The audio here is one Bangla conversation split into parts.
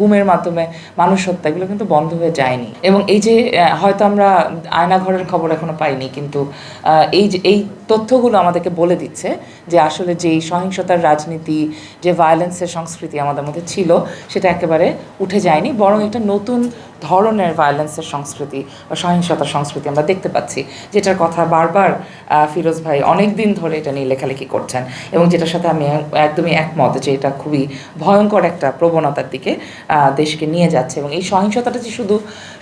গুমের মাধ্যমে মানুষ হত্যা এগুলো কিন্তু বন্ধ হয়ে যায়নি। এবং এই যে হয়তো আমরা আয়নাঘরের খবর এখনো পাইনি, কিন্তু এই তথ্যগুলো আমাদেরকে বলে দিচ্ছে যে আসলে যেই সহিংসতার রাজনীতি, যে ভায়োলেন্সের সংস্কৃতি আমাদের মধ্যে ছিল সেটা একেবারে উঠে যায়নি, বরং একটা নতুন ধরনের ভায়োলেন্সের সংস্কৃতি বা সহিংসতার সংস্কৃতি আমরা দেখতে পাচ্ছি, যেটার কথা বারবার ফিরোজ ভাই অনেক দিন ধরে এটা নিয়ে লেখালেখি করছেন, এবং যেটার সাথে আমি একদমই একমত যে এটা খুবই ভয়ঙ্কর একটা প্রবণতার দিকে দেশকে নিয়ে যাচ্ছে। এবং এই সহিংসতাটা যে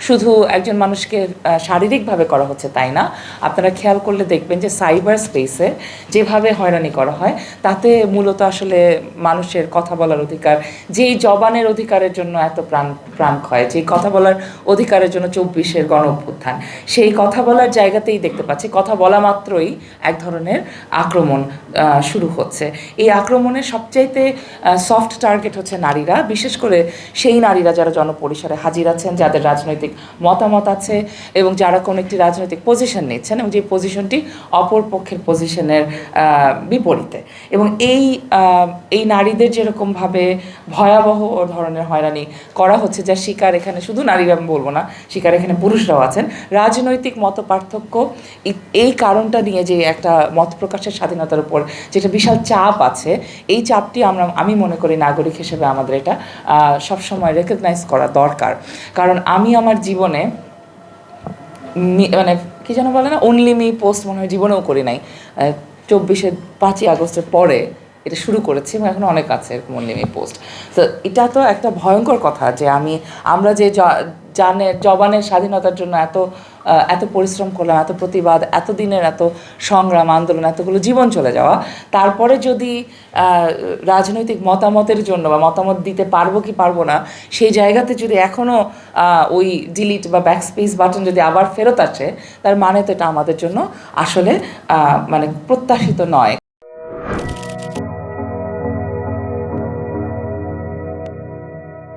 শুধু একজন মানুষকে শারীরিকভাবে করা হচ্ছে তাই না, আপনারা খেয়াল করলে দেখবেন যে সাইবার স্পেসে যেভাবে হয়রানি করা হয় তাতে মূলত আসলে মানুষের কথা বলার অধিকার, যেই জবানের অধিকারের জন্য এত প্রাণক্ষয়, যেই কথা বলার অধিকারের জন্য 24-এর গণ অভ্যুত্থান, সেই কথা বলার জায়গাতেই দেখতে পাচ্ছি কথা বলা মাত্রই এক ধরনের আক্রমণ শুরু হচ্ছে। এই আক্রমণের সবচাইতে সফট টার্গেট হচ্ছে নারীরা, বিশেষ করে সেই নারীরা যারা জনপরিসরে হাজির আছেন, যাদের রাজনৈতিক মতামত আছে এবং যারা কোনো একটি রাজনৈতিক পজিশন নিচ্ছেন এবং যে পজিশনটি অপর পক্ষের পজিশনের বিপরীতে। এবং এই নারীদের যেরকমভাবে ভয়াবহ ধরনের হয়রানি করা হচ্ছে, যার শিকার এখানে শুধু নারীরা আমি বলবো না, শিকার এখানে পুরুষরাও আছেন। রাজনৈতিক মত পার্থক্য, এই কারণটা নিয়ে যে একটা মত প্রকাশের স্বাধীনতার উপর যেটা বিশাল চাপ আছে, এই চাপটি আমি মনে করি নাগরিক হিসেবে আমাদের এটা সবসময় রেকগনাইজ করা দরকার। কারণ আমি আমার জীবনে মানে কি যেন বলে না, অনলি মি পোস্ট মনে হয় জীবনেও করি নাই। 5ই আগস্টের পরে এটা শুরু করেছি এবং এখন অনেক আছে এরকম অনলি মি পোস্ট। তো এটা তো একটা ভয়ঙ্কর কথা যে আমরা যে জবানের স্বাধীনতার জন্য এত পরিশ্রম করলাম, এত প্রতিবাদ, এত দিনের এত সংগ্রাম, আন্দোলন, এতগুলো জীবন চলে যাওয়া, তারপরে যদি রাজনৈতিক মতামতের জন্য বা মতামত দিতে পারবো কি পারবো না সেই জায়গাতে যদি এখনও ওই ডিলিট বা ব্যাকস্পেস বাটন যদি আবার ফেরত আসে, তার মানে তো এটা আমাদের জন্য আসলে মানে প্রত্যাশিত নয়।